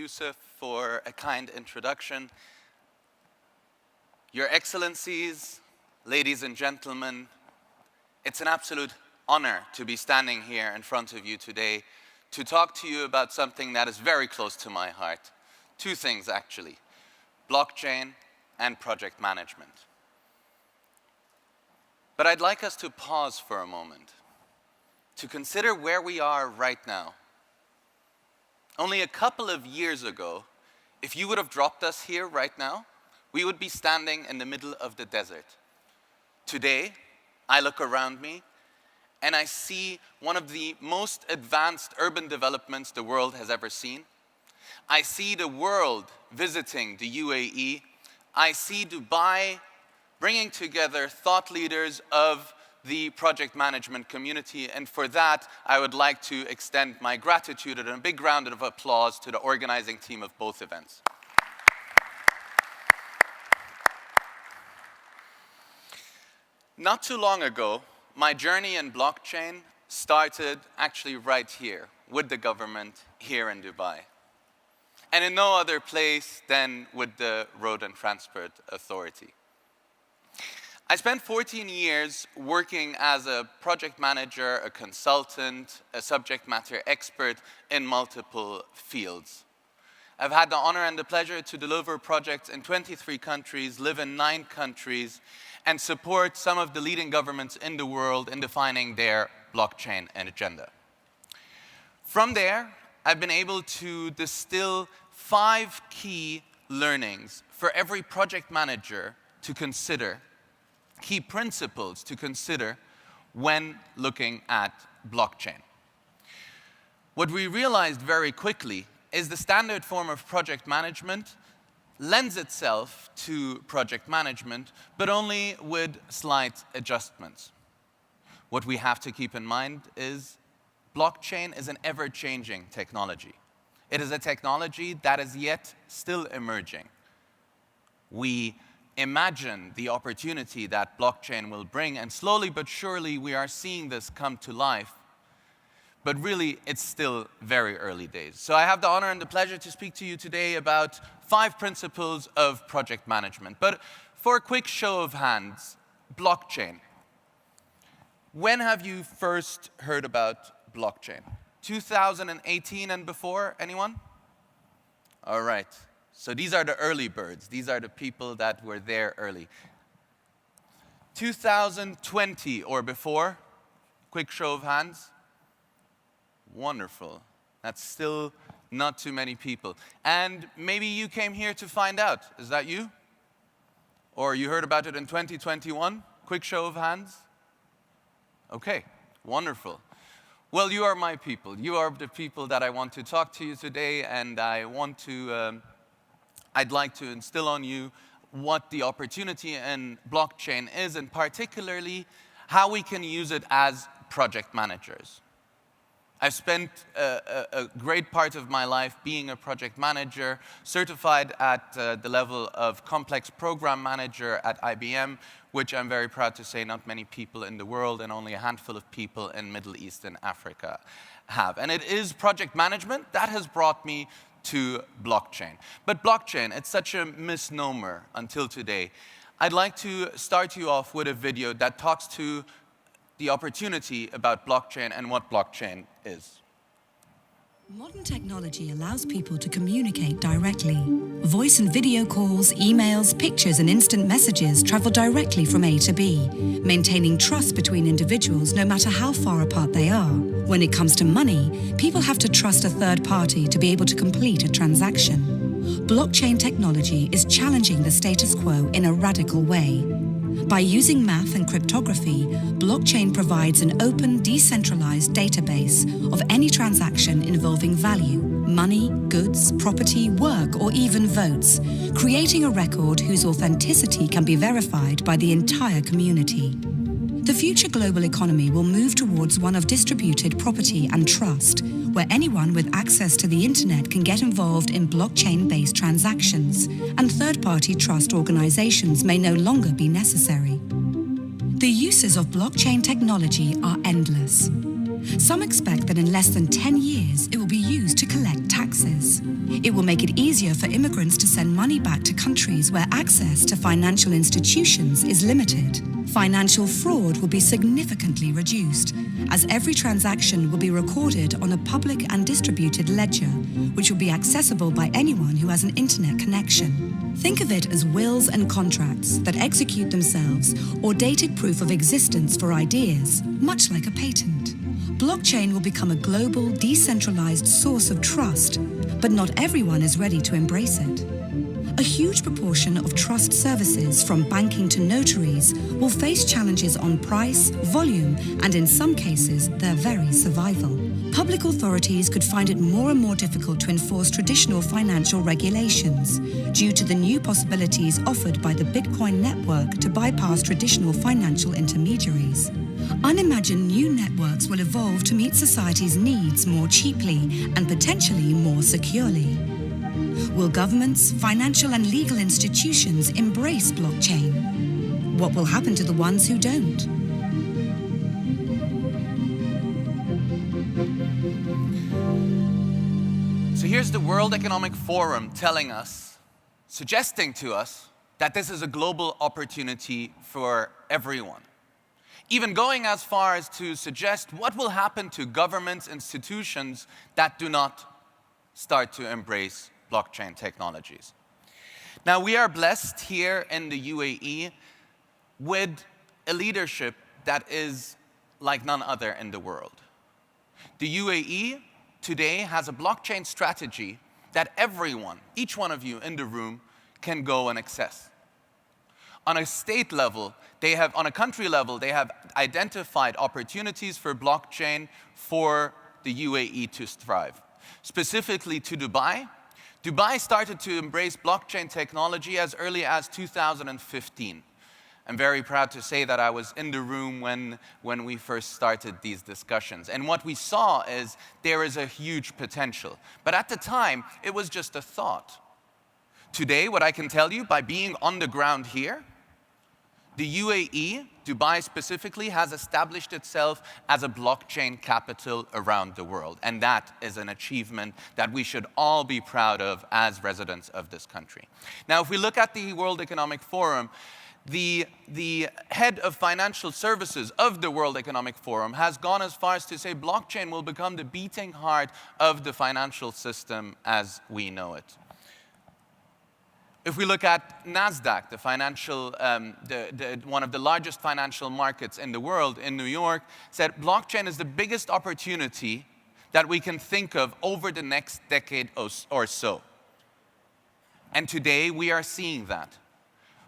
Yusuf for a kind introduction. Your Excellencies, ladies and gentlemen, it's an absolute honor to be standing here in front of you today to talk to you about something that is very close to my heart. Two things, actually: blockchain and project management. But I'd like us to pause for a moment to consider where we are right now. Only a couple of years ago, if you would have dropped us here right now, we would be standing in the middle of the desert. Today, I look around me and I see one of the most advanced urban developments the world has ever seen. I see the world visiting the UAE. I see Dubai bringing together thought leaders of the project management community, and for that, I would like to extend my gratitude and a big round of applause to the organizing team of both events. Not too long ago, my journey in blockchain started actually right here with the government here in Dubai, and in no other place than with the Road and Transport Authority. I spent 14 years working as a project manager, a consultant, a subject matter expert in multiple fields. I've had the honor and the pleasure to deliver projects in 23 countries, live in 9 countries, and support some of the leading governments in the world in defining their blockchain agenda. From there, I've been able to distill 5 key learnings for every project manager to consider, key principles to consider when looking at blockchain. What we realized very quickly is the standard form of project management lends itself to project management, but only with slight adjustments. What we have to keep in mind is blockchain is an ever-changing technology. It is a technology that is yet still emerging. We imagine the opportunity that blockchain will bring, and slowly but surely we are seeing this come to life. But really, it's still very early days. So I have the honor and the pleasure to speak to you today about 5 principles of project management. But for a quick show of hands, blockchain. When have you first heard about blockchain? 2018 and before, anyone? All right. So these are the early birds. These are the people that were there early. 2020 or before? Quick show of hands. Wonderful. That's still not too many people. And maybe you came here to find out. Is that you? Or you heard about it in 2021? Quick show of hands. Okay, wonderful. Well, you are my people. You are the people that I want to talk to you today, and I'd like to instill on you what the opportunity in blockchain is, and particularly how we can use it as project managers. I've spent a great part of my life being a project manager, certified at the level of complex program manager at IBM, which I'm very proud to say not many people in the world and only a handful of people in Middle East and Africa have. And it is project management that has brought me to blockchain. But blockchain, it's such a misnomer until today. I'd like to start you off with a video that talks to the opportunity about blockchain and what blockchain is. Modern technology allows people to communicate directly. Voice and video calls, emails, pictures, and instant messages travel directly from A to B, maintaining trust between individuals no matter how far apart they are. When it comes to money, people have to trust a third party to be able to complete a transaction. Blockchain technology is challenging the status quo in a radical way. By using math and cryptography, blockchain provides an open, decentralized database of any transaction involving value, money, goods, property, work, or even votes, creating a record whose authenticity can be verified by the entire community. The future global economy will move towards one of distributed property and trust, where anyone with access to the internet can get involved in blockchain-based transactions, and third-party trust organizations may no longer be necessary. The uses of blockchain technology are endless. Some expect that in less than 10 years, it will be used to collect tax taxes. It will make it easier for immigrants to send money back to countries where access to financial institutions is limited. Financial fraud will be significantly reduced, as every transaction will be recorded on a public and distributed ledger, which will be accessible by anyone who has an internet connection. Think of it as wills and contracts that execute themselves, or dated proof of existence for ideas, much like a patent. Blockchain will become a global, decentralized source of trust, but not everyone is ready to embrace it. A huge proportion of trust services, from banking to notaries, will face challenges on price, volume, and in some cases, their very survival. Public authorities could find it more and more difficult to enforce traditional financial regulations due to the new possibilities offered by the Bitcoin network to bypass traditional financial intermediaries. Unimagined new networks will evolve to meet society's needs more cheaply and potentially more securely. Will governments, financial and legal institutions embrace blockchain? What will happen to the ones who don't? So here's the World Economic Forum telling us, suggesting to us, that this is a global opportunity for everyone. Even going as far as to suggest what will happen to governments, institutions that do not start to embrace blockchain technologies. Now, we are blessed here in the UAE with a leadership that is like none other in the world. The UAE today has a blockchain strategy that everyone, each one of you in the room, can go and access. On a state level, on a country level, they have identified opportunities for blockchain for the UAE to thrive. Specifically to Dubai. Dubai started to embrace blockchain technology as early as 2015. I'm very proud to say that I was in the room when we first started these discussions. And what we saw is there is a huge potential. But at the time, it was just a thought. Today, what I can tell you, by being on the ground here, the UAE, Dubai specifically, has established itself as a blockchain capital around the world. And that is an achievement that we should all be proud of as residents of this country. Now, if we look at the World Economic Forum, the head of financial services of the World Economic Forum has gone as far as to say blockchain will become the beating heart of the financial system as we know it. If we look at NASDAQ, one of the largest financial markets in the world, in New York, said blockchain is the biggest opportunity that we can think of over the next decade or so. And today we are seeing that.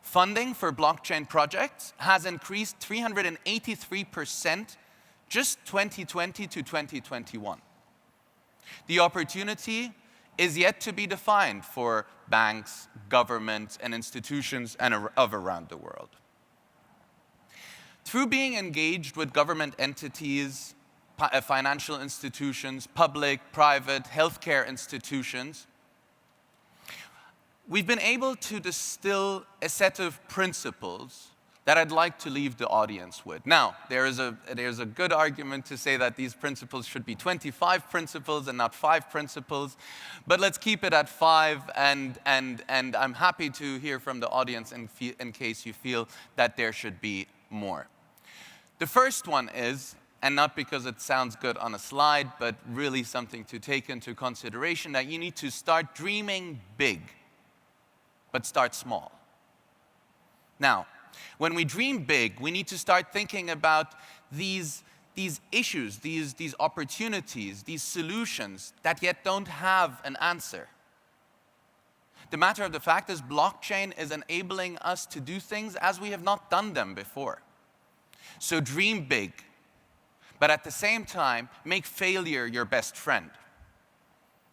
Funding for blockchain projects has increased 383% just 2020 to 2021. The opportunity is yet to be defined for banks, governments, and institutions of around the world. Through being engaged with government entities, financial institutions, public, private, healthcare institutions, we've been able to distill a set of principles that I'd like to leave the audience with. Now, there's a good argument to say that these principles should be 25 principles and not 5 principles, but let's keep it at 5, and I'm happy to hear from the audience in case you feel that there should be more. The first one is, and not because it sounds good on a slide, but really something to take into consideration, that you need to start dreaming big, but start small. Now, when we dream big, we need to start thinking about these issues, these opportunities, these solutions that yet don't have an answer. The matter of the fact is blockchain is enabling us to do things as we have not done them before. So dream big, but at the same time, make failure your best friend.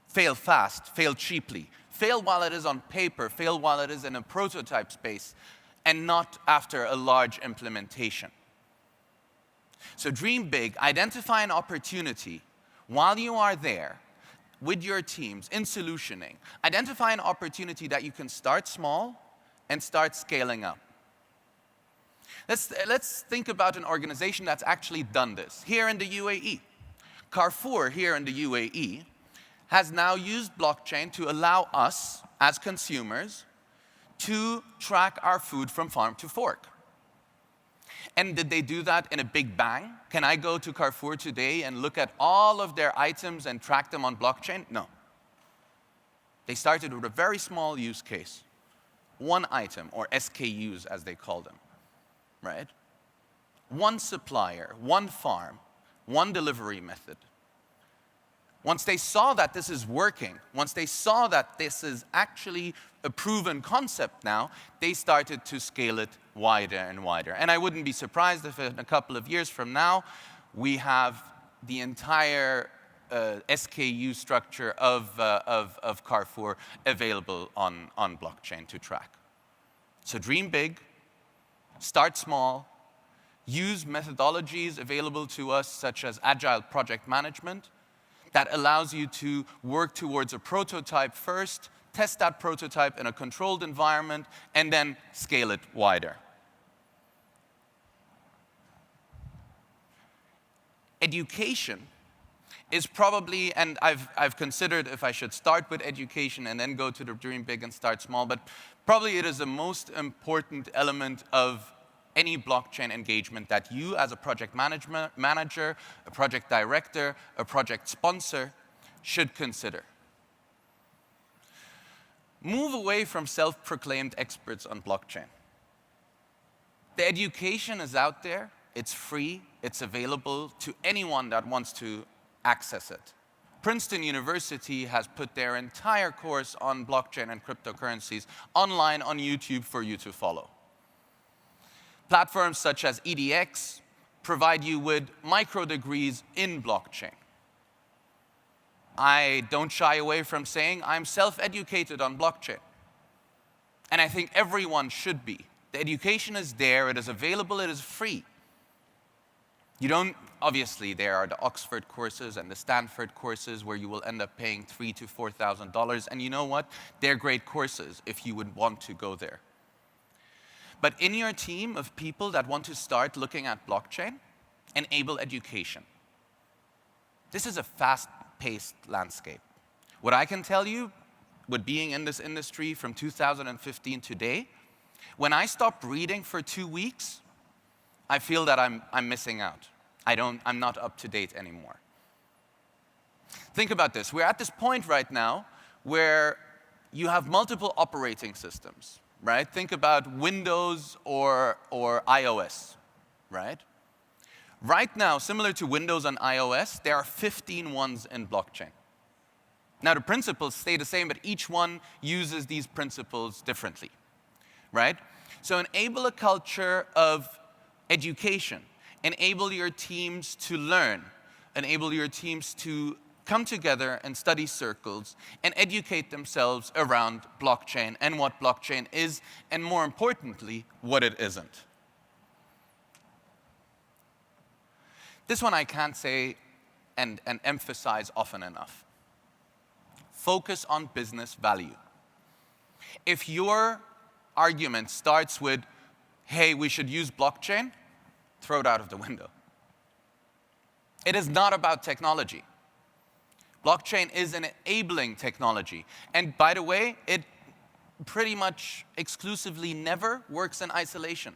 Fail fast, fail cheaply. Fail while it is on paper, fail while it is in a prototype space, and not after a large implementation. So dream big, identify an opportunity while you are there with your teams in solutioning. Identify an opportunity that you can start small and start scaling up. Let's think about an organization that's actually done this. Here in the UAE, Carrefour here in the UAE has now used blockchain to allow us, as consumers, to track our food from farm to fork. And did they do that in a big bang? Can I go to Carrefour today and look at all of their items and track them on blockchain? No. They started with a very small use case. One item, or SKUs as they call them, right? One supplier, one farm, one delivery method. Once they saw that this is working, once they saw that this is actually a proven concept now, they started to scale it wider and wider. And I wouldn't be surprised if in a couple of years from now, we have the entire SKU structure of Carrefour available on blockchain to track. So dream big, start small, use methodologies available to us such as agile project management that allows you to work towards a prototype first, test that prototype in a controlled environment, and then scale it wider. Education is probably, and I've considered if I should start with education and then go to the dream big and start small, but probably it is the most important element of any blockchain engagement that you as a project manager, a project director, a project sponsor should consider. Move away from self-proclaimed experts on blockchain. The education is out there, it's free, it's available to anyone that wants to access it. Princeton University has put their entire course on blockchain and cryptocurrencies online on YouTube for you to follow. Platforms such as EDX provide you with micro degrees in blockchain. I don't shy away from saying I'm self-educated on blockchain. And I think everyone should be. The education is there, it is available, it is free. You don't, obviously, there are the Oxford courses and the Stanford courses where you will end up paying $3,000 to $4,000. And you know what? They're great courses if you would want to go there. But in your team of people that want to start looking at blockchain, enable education. This is a fast-paced landscape. What I can tell you, with being in this industry from 2015 today, when I stop reading for 2 weeks, I feel that I'm missing out. I'm not up to date anymore. Think about this. We're at this point right now where you have multiple operating systems. Right? Think about Windows or iOS, right? Right now, similar to Windows and iOS, there are 15 ones in blockchain. Now, the principles stay the same, but each one uses these principles differently, right? So enable a culture of education. Enable your teams to learn. Enable your teams to come together and study circles and educate themselves around blockchain and what blockchain is, and more importantly, what it isn't. This one I can't say and emphasize often enough. Focus on business value. If your argument starts with, hey, we should use blockchain, throw it out of the window. It is not about technology. Blockchain is an enabling technology. And by the way, it pretty much exclusively never works in isolation.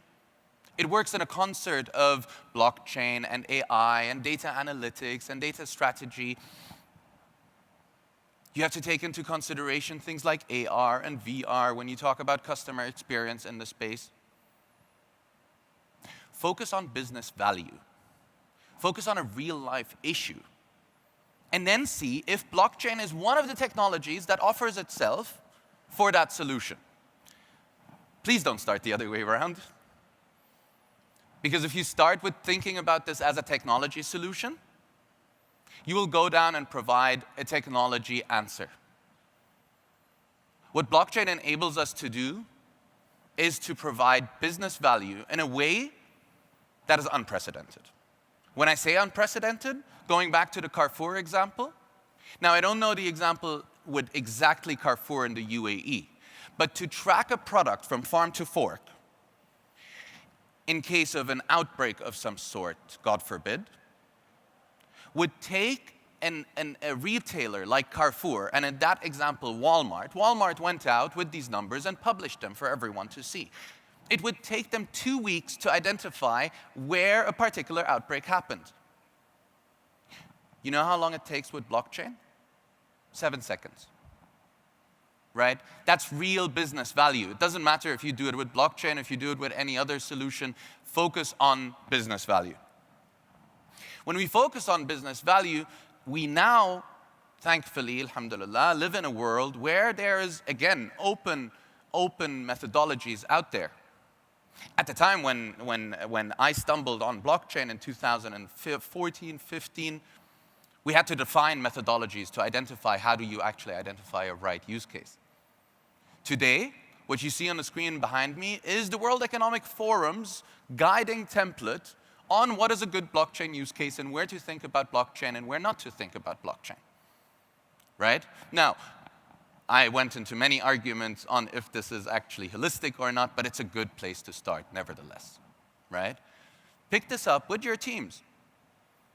It works in a concert of blockchain and AI and data analytics and data strategy. You have to take into consideration things like AR and VR when you talk about customer experience in the space. Focus on business value. Focus on a real-life issue. And then see if blockchain is one of the technologies that offers itself for that solution. Please don't start the other way around. Because if you start with thinking about this as a technology solution, you will go down and provide a technology answer. What blockchain enables us to do is to provide business value in a way that is unprecedented. When I say unprecedented, going back to the Carrefour example, now I don't know the example with exactly Carrefour in the UAE, but to track a product from farm to fork, in case of an outbreak of some sort, God forbid, would take a retailer like Carrefour, and in that example, Walmart went out with these numbers and published them for everyone to see. It would take them 2 weeks to identify where a particular outbreak happened. You know how long it takes with blockchain? 7 seconds. Right? That's real business value. It doesn't matter if you do it with blockchain, if you do it with any other solution, focus on business value. When we focus on business value, we now, thankfully, alhamdulillah, live in a world where there is, again, open methodologies out there. At the time when I stumbled on blockchain in 2014, 15, we had to define methodologies to identify how do you actually identify a right use case. Today, what you see on the screen behind me is the World Economic Forum's guiding template on what is a good blockchain use case and where to think about blockchain and where not to think about blockchain. Right? Now, I went into many arguments on if this is actually holistic or not, but it's a good place to start, nevertheless. Right? Pick this up with your teams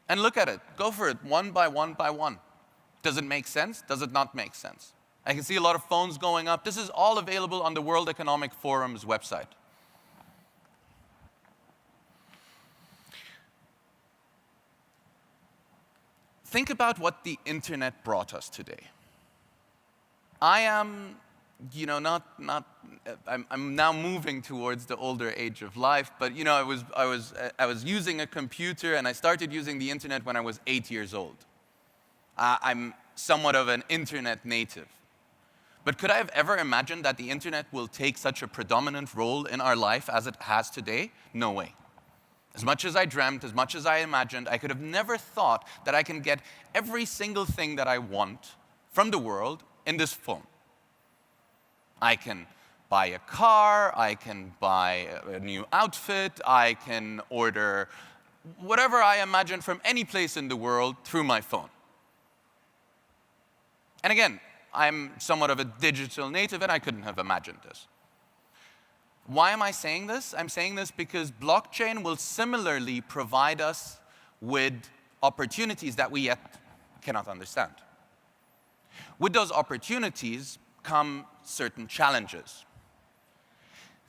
and look at it. Go for it, one by one by one. Does it make sense? Does it not make sense? I can see a lot of phones going up. This is all available on the World Economic Forum's website. Think about what the internet brought us today. I am, I'm now moving towards the older age of life, but I was using a computer and I started using the internet when I was 8 years old. I'm somewhat of an internet native. But could I have ever imagined that the internet will take such a predominant role in our life as it has today? No way. As much as I dreamt, as much as I imagined, I could have never thought that I can get every single thing that I want from the world in this phone. I can buy a car, I can buy a new outfit, I can order whatever I imagine from any place in the world through my phone. And again, I'm somewhat of a digital native and I couldn't have imagined this. Why am I saying this? I'm saying this because blockchain will similarly provide us with opportunities that we yet cannot understand. With those opportunities come certain challenges.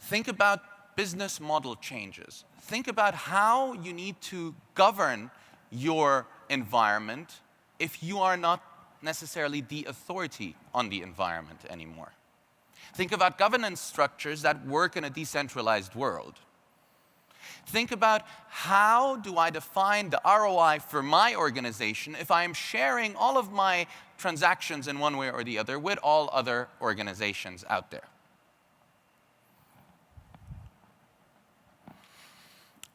Think about business model changes. Think about how you need to govern your environment if you are not necessarily the authority on the environment anymore. Think about governance structures that work in a decentralized world. Think about how do I define the ROI for my organization if I am sharing all of my transactions in one way or the other with all other organizations out there.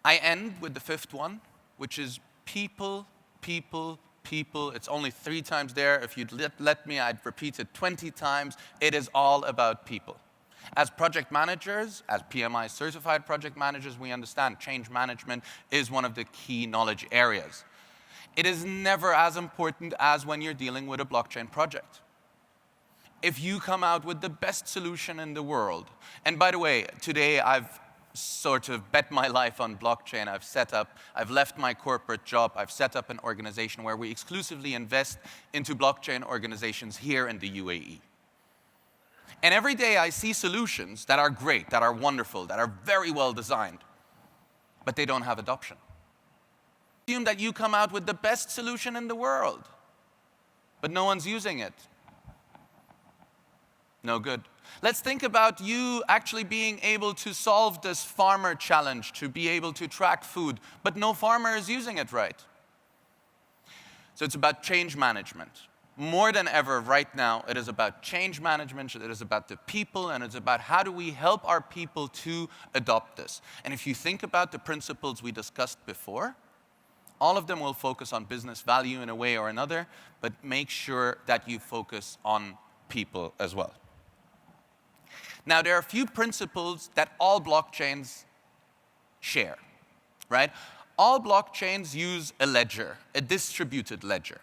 I end with the fifth one, which is people, people, people. It's only 3 times there. If you'd let me, I'd repeat it 20 times. It is all about people. As project managers, as PMI certified project managers, we understand change management is one of the key knowledge areas. It is never as important as when you're dealing with a blockchain project. If you come out with the best solution in the world, and by the way, today I've sort of bet my life on blockchain. I've left my corporate job, I've set up an organization where we exclusively invest into blockchain organizations here in the UAE. And every day I see solutions that are great, that are wonderful, that are very well designed, but they don't have adoption. Assume that you come out with the best solution in the world, but no one's using it. No good. Let's think about you actually being able to solve this farmer challenge, to be able to track food, but no farmer is using it right. So it's about change management. More than ever right now, it is about change management, it is about the people, and it's about how do we help our people to adopt this. And if you think about the principles we discussed before, all of them will focus on business value in a way or another, but make sure that you focus on people as well. Now, there are a few principles that all blockchains share, right? All blockchains use a ledger, a distributed ledger.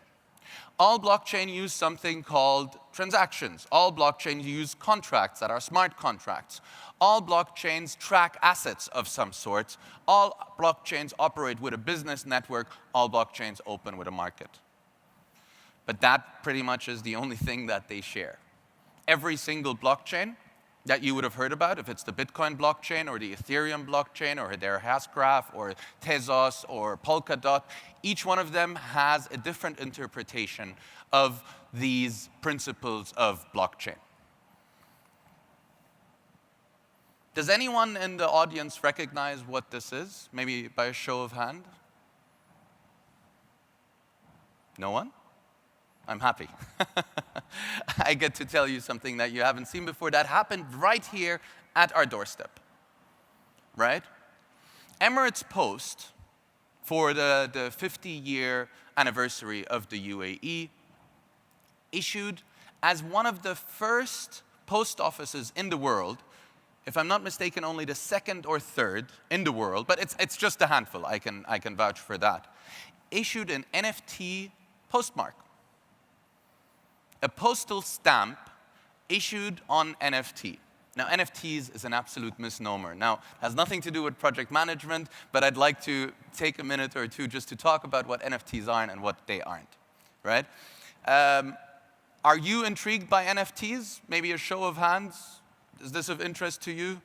All blockchains use something called transactions. All blockchains use contracts that are smart contracts. All blockchains track assets of some sort. All blockchains operate with a business network. All blockchains open with a market. But that pretty much is the only thing that they share. Every single blockchain that you would have heard about, if it's the Bitcoin blockchain or the Ethereum blockchain or their Hashgraph or Tezos or Polkadot, each one of them has a different interpretation of these principles of blockchain. Does anyone in the audience recognize what this is? Maybe by a show of hand? No one? I'm happy. I get to tell you something that you haven't seen before that happened right here at our doorstep, right? Emirates Post, for the 50-year anniversary of the UAE, issued as one of the first post offices in the world, if I'm not mistaken, only the second or third in the world, but it's just a handful, I can vouch for that, issued an NFT postmark. A postal stamp issued on NFT. Now, NFTs is an absolute misnomer. Now, it has nothing to do with project management, but I'd like to take a minute or two just to talk about what NFTs are and what they aren't, right? Are you intrigued by NFTs? Maybe a show of hands? Is this of interest to you?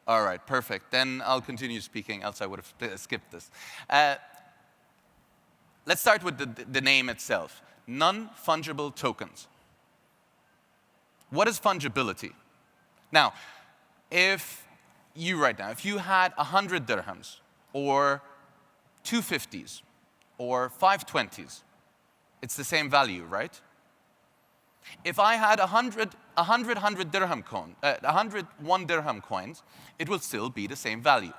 All right, perfect. Then I'll continue speaking, else I would have skipped this. Let's start with the name itself. Non-fungible tokens. What is fungibility? Now, if you had 100 dirhams, or 250s, or 520s, it's the same value, right? If I had 100 dirham coin, 101 dirham coins, it will still be the same value.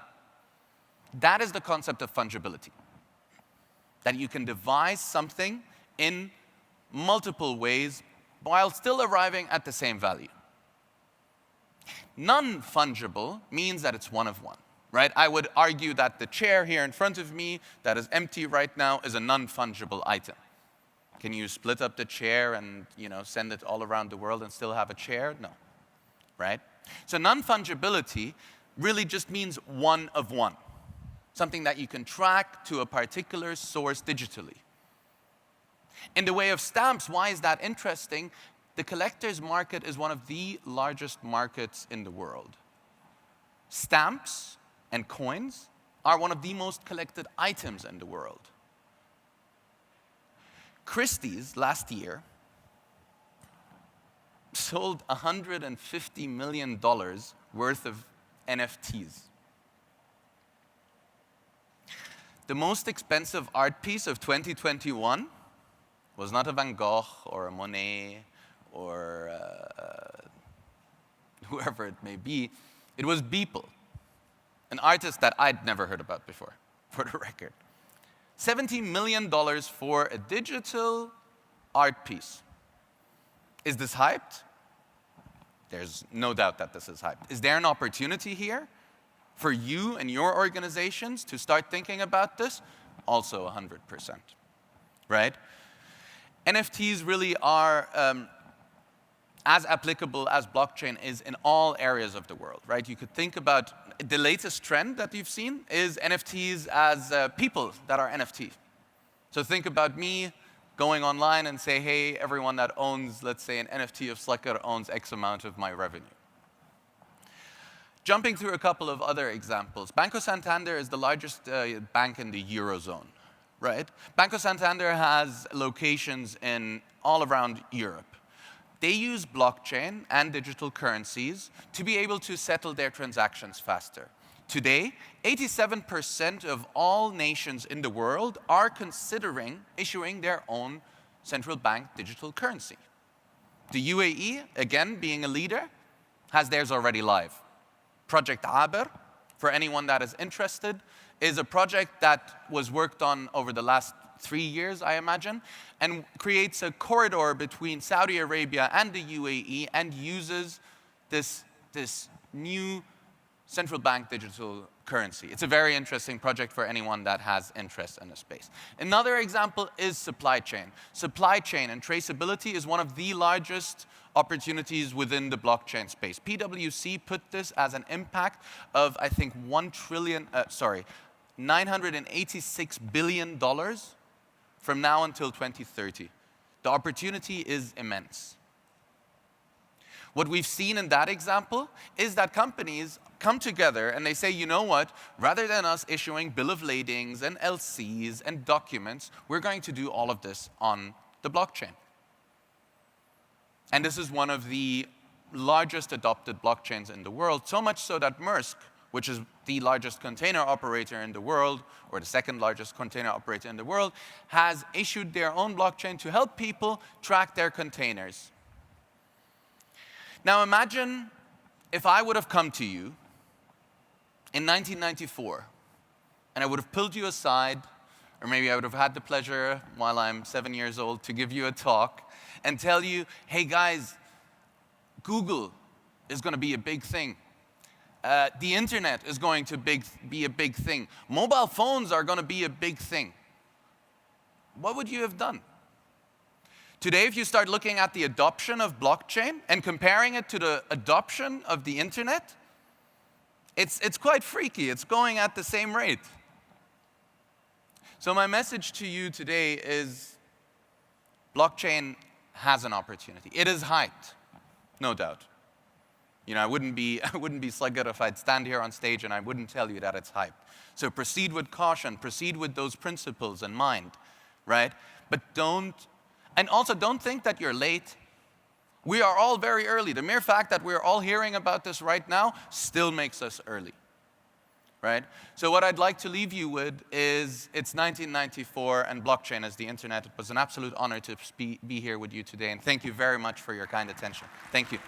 That is the concept of fungibility. That you can devise something in multiple ways while still arriving at the same value. Non-fungible means that it's one of one, right? I would argue that the chair here in front of me that is empty right now is a non-fungible item. Can you split up the chair and send it all around the world and still have a chair? No, right? So non-fungibility really just means one of one, something that you can track to a particular source digitally. In the way of stamps, why is that interesting? The collector's market is one of the largest markets in the world. Stamps and coins are one of the most collected items in the world. Christie's last year sold $150 million worth of NFTs. The most expensive art piece of 2021 was not a Van Gogh or a Monet or whoever it may be. It was Beeple, an artist that I'd never heard about before, for the record. $70 million for a digital art piece. Is this hyped? There's no doubt that this is hyped. Is there an opportunity here for you and your organizations to start thinking about this? Also 100%, right? NFTs really are as applicable as blockchain is in all areas of the world, right? You could think about the latest trend that you've seen is NFTs as people that are NFT. So think about me going online and say, hey, everyone that owns, let's say, an NFT of Saqr owns X amount of my revenue. Jumping through a couple of other examples. Banco Santander is the largest bank in the Eurozone, right? Banco Santander has locations in all around Europe. They use blockchain and digital currencies to be able to settle their transactions faster. Today, 87% of all nations in the world are considering issuing their own central bank digital currency. The UAE, again, being a leader, has theirs already live. Project Aber, for anyone that is interested, is a project that was worked on over the last 3 years, I imagine, and creates a corridor between Saudi Arabia and the UAE and uses this new central bank digital currency. It's a very interesting project for anyone that has interest in the space. Another example is supply chain. Supply chain and traceability is one of the largest opportunities within the blockchain space. PwC put this as an impact of, I think, $986 billion from now until 2030. The opportunity is immense. What we've seen in that example is that companies come together and they say, you know what, rather than us issuing bill of ladings and LCs and documents, we're going to do all of this on the blockchain. And this is one of the largest adopted blockchains in the world, so much so that Maersk, which is the largest container operator in the world, or the second largest container operator in the world, has issued their own blockchain to help people track their containers. Now imagine if I would have come to you in 1994, and I would have pulled you aside, or maybe I would have had the pleasure, while I'm 7 years old, to give you a talk and tell you, hey guys, Google is going to be a big thing. The internet is going to be a big thing. Mobile phones are going to be a big thing. What would you have done? Today, if you start looking at the adoption of blockchain and comparing it to the adoption of the internet, it's quite freaky. It's going at the same rate. So my message to you today is blockchain has an opportunity. It is hyped, no doubt. You know, I wouldn't be Saqr if I'd stand here on stage and I wouldn't tell you that it's hyped. So proceed with caution, proceed with those principles in mind, right? But don't think that you're late. We are all very early. The mere fact that we're all hearing about this right now still makes us early, right? So what I'd like to leave you with is it's 1994 and blockchain as the internet. It was an absolute honor to be here with you today, and thank you very much for your kind attention. Thank you.